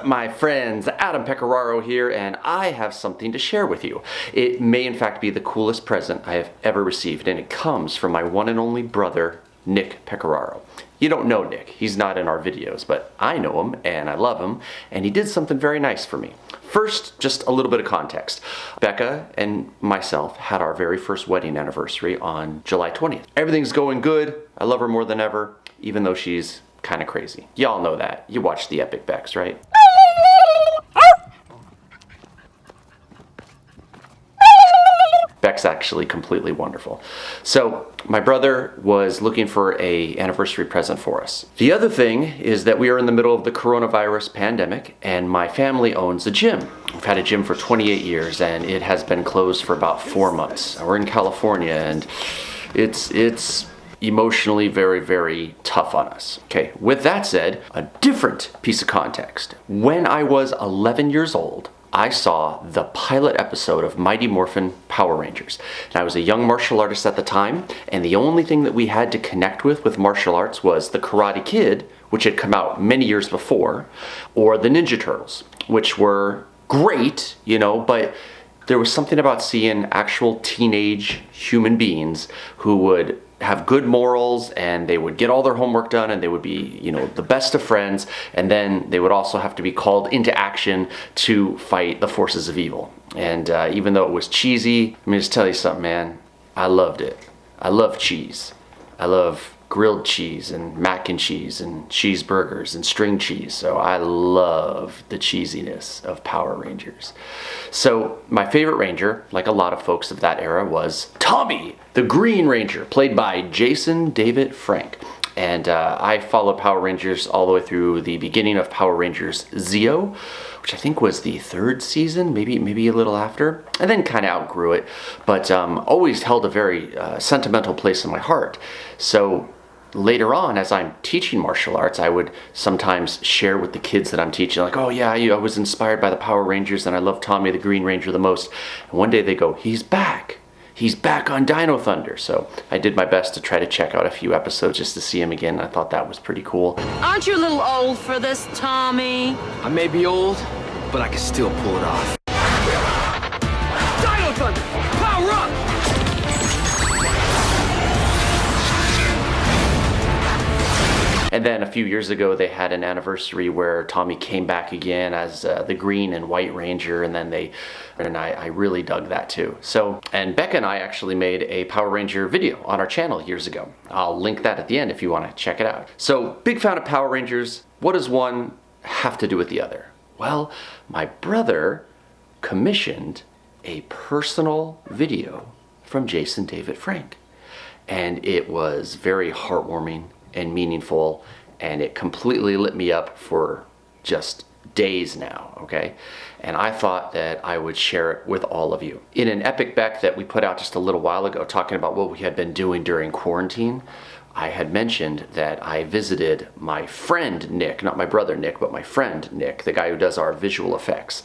my friends? Adam Pecoraro here, and I have something to share with you. It may in fact be the coolest present I have ever received, and it comes from my one and only brother, Nick Pecoraro. You don't know Nick, he's not in our videos, but I know him and I love him, and he did something very nice for me. First, just a little bit of context. Becca and myself had our very first wedding anniversary on July 20th. Everything's going good, I love her more than ever, even though she's kind of crazy. Y'all know that. You watch the epic BECs, right? Beck's actually completely wonderful. So my brother was looking for an anniversary present for us. The other thing is that we are in the middle of the coronavirus pandemic, and my family owns a gym. We've had a gym for 28 years and it has been closed for about 4 months. We're in California and it's emotionally very, very tough on us. Okay, with that said, a different piece of context. When I was 11 years old, I saw the pilot episode of Mighty Morphin Power Rangers. And I was a young martial artist at the time, and the only thing that we had to connect with martial arts was the Karate Kid, which had come out many years before, or the Ninja Turtles, which were great, you know, but there was something about seeing actual teenage human beings who would have good morals, and they would get all their homework done, and they would be, you know, the best of friends, and then they would also have to be called into action to fight the forces of evil. And even though it was cheesy, let me just tell you something, man, I loved it. I love cheese. I love grilled cheese and mac and cheese and cheeseburgers and string cheese. So I love the cheesiness of Power Rangers. So my favorite Ranger, like a lot of folks of that era, was Tommy, the Green Ranger, played by Jason David Frank. And I followed Power Rangers all the way through the beginning of Power Rangers Zeo, which I think was the 3rd season, maybe a little after, and then kind of outgrew it, but always held a very sentimental place in my heart. So later on, as I'm teaching martial arts, I would sometimes share with the kids that I'm teaching, like, oh yeah, I was inspired by the Power Rangers and I love Tommy the Green Ranger the most. And one day they go, he's back. He's back on Dino Thunder. So I did my best to try to check out a few episodes just to see him again. I thought that was pretty cool. Aren't you a little old for this, Tommy? I may be old, but I can still pull it off. Dino Thunder, power up! And then a few years ago, they had an anniversary where Tommy came back again as the Green and White Ranger, and then I really dug that too. So, and Becca and I actually made a Power Ranger video on our channel years ago. I'll link that at the end if you want to check it out. So, big fan of Power Rangers. What does one have to do with the other? Well, my brother commissioned a personal video from Jason David Frank, and it was very heartwarming and meaningful, and it completely lit me up for just days now, okay? And I thought that I would share it with all of you. In an epic BEC that we put out just a little while ago talking about what we had been doing during quarantine, I had mentioned that I visited my friend Nick, not my brother Nick, but my friend Nick, the guy who does our visual effects.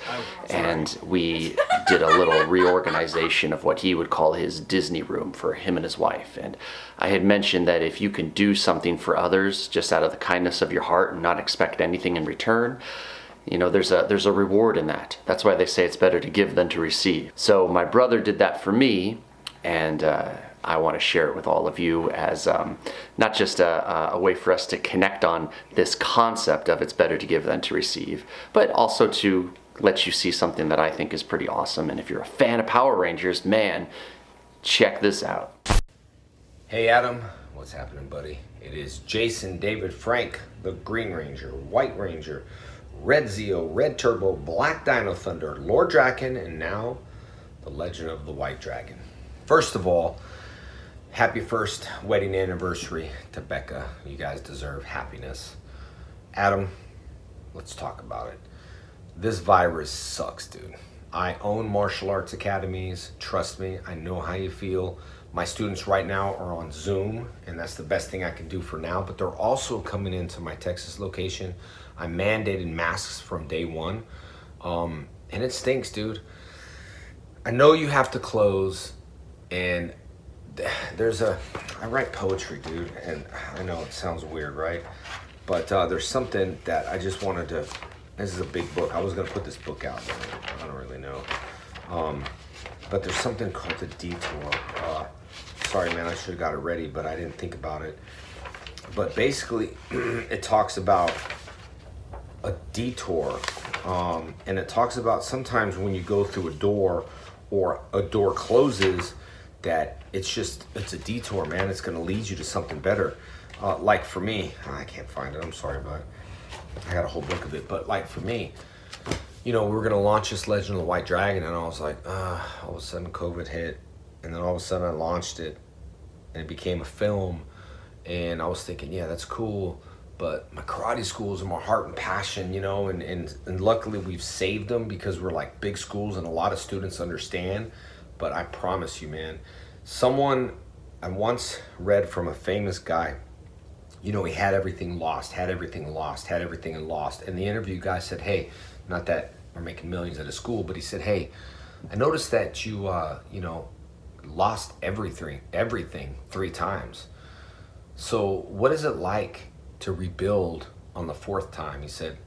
And we did a little reorganization of what he would call his Disney room for him and his wife. And I had mentioned that if you can do something for others just out of the kindness of your heart and not expect anything in return, you know, there's a reward in that. That's why they say it's better to give than to receive. So my brother did that for me, and I want to share it with all of you as not just a way for us to connect on this concept of it's better to give than to receive, but also to let you see something that I think is pretty awesome. And if you're a fan of Power Rangers, man, check this out. Hey Adam, what's happening, buddy? It is Jason David Frank, the Green Ranger, White Ranger, Red Zeo, Red Turbo, Black Dino Thunder, Lord Draken, and now the Legend of the White Dragon. First of all, happy first wedding anniversary to Becca. You guys deserve happiness. Adam, let's talk about it. This virus sucks, dude. I own martial arts academies. Trust me, I know how you feel. My students right now are on Zoom, and that's the best thing I can do for now, but they're also coming into my Texas location. I mandated masks from day one, and it stinks, dude. I know you have to close, and I write poetry, dude, and I know it sounds weird, right? But there's something that I just wanted to This is a big book. I was gonna put this book out, but I don't really know. But there's something called the detour. Sorry, man, I should have got it ready, but I didn't think about it. But basically, it talks about a detour, and it talks about sometimes when you go through a door or a door closes, that it's a detour, man. It's gonna lead you to something better. Like for me, I can't find it. I'm sorry about it. I got a whole book of it, but like for me, you know, we were gonna launch this Legend of the White Dragon, and I was like, all of a sudden COVID hit, and then all of a sudden I launched it, and it became a film, and I was thinking, yeah, that's cool, but my karate schools are my heart and passion, you know, and luckily we've saved them because we're like big schools and a lot of students understand. But I promise you, man, I once read from a famous guy, you know, he had everything lost, and the interview guy said, hey, not that we're making millions at a school, but he said, hey, I noticed that you, you know, lost everything 3 times. So what is it like to rebuild on the 4th time? He said,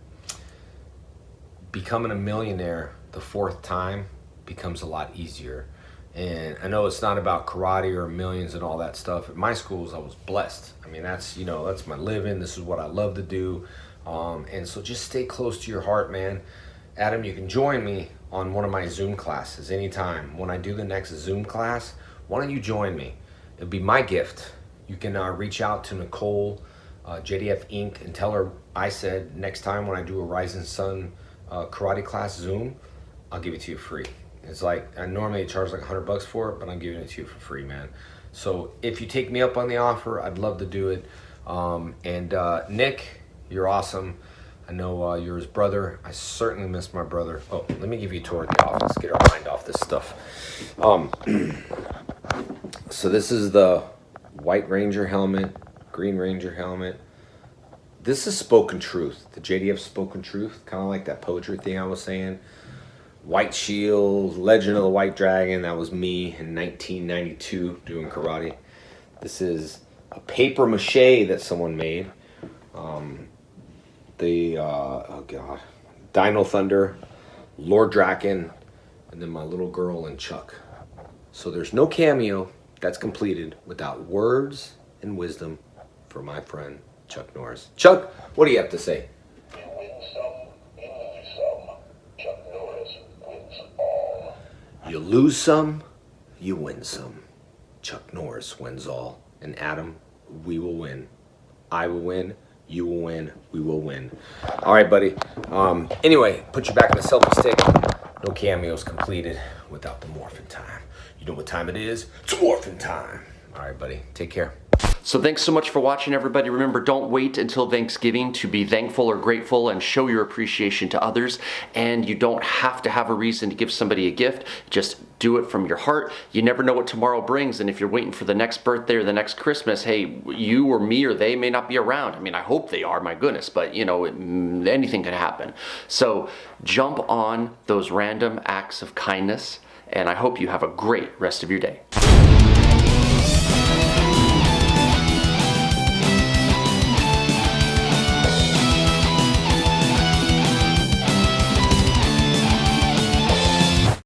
becoming a millionaire the 4th time becomes a lot easier. And I know it's not about karate or millions and all that stuff. At my schools, I was blessed. I mean, that's, you know, that's my living. This is what I love to do. And so just stay close to your heart, man. Adam, you can join me on one of my Zoom classes anytime. When I do the next Zoom class, why don't you join me? It'll be my gift. You can reach out to Nicole, JDF Inc., and tell her I said next time when I do a Rising Sun karate class Zoom, I'll give it to you free. It's like, I normally charge like $100 for it, but I'm giving it to you for free, man. So if you take me up on the offer, I'd love to do it. Nick, you're awesome. I know you're his brother. I certainly miss my brother. Oh, let me give you a tour of the office, get our mind off this stuff. So this is the White Ranger helmet, Green Ranger helmet. This is Spoken Truth, the JDF Spoken Truth, kind of like that poetry thing I was saying. White Shield, Legend of the White Dragon, that was me in 1992 doing karate. This is a paper mache that someone made. Oh God, Dino Thunder, Lord Draken, and then my little girl and Chuck. So there's no cameo that's completed without words and wisdom for my friend Chuck Norris. Chuck, what do you have to say? You lose some, you win some. Chuck Norris wins all. And Adam, we will win. I will win, you will win, we will win. All right, buddy. Anyway, put you back in the selfie stick. No cameos completed without the morphin' time. You know what time it is? It's morphin' time. All right, buddy. Take care. So thanks so much for watching, everybody. Remember, don't wait until Thanksgiving to be thankful or grateful and show your appreciation to others. And you don't have to have a reason to give somebody a gift. Just do it from your heart. You never know what tomorrow brings. And if you're waiting for the next birthday or the next Christmas, hey, you or me or they may not be around. I mean, I hope they are, my goodness, but you know, anything could happen. So jump on those random acts of kindness, and I hope you have a great rest of your day.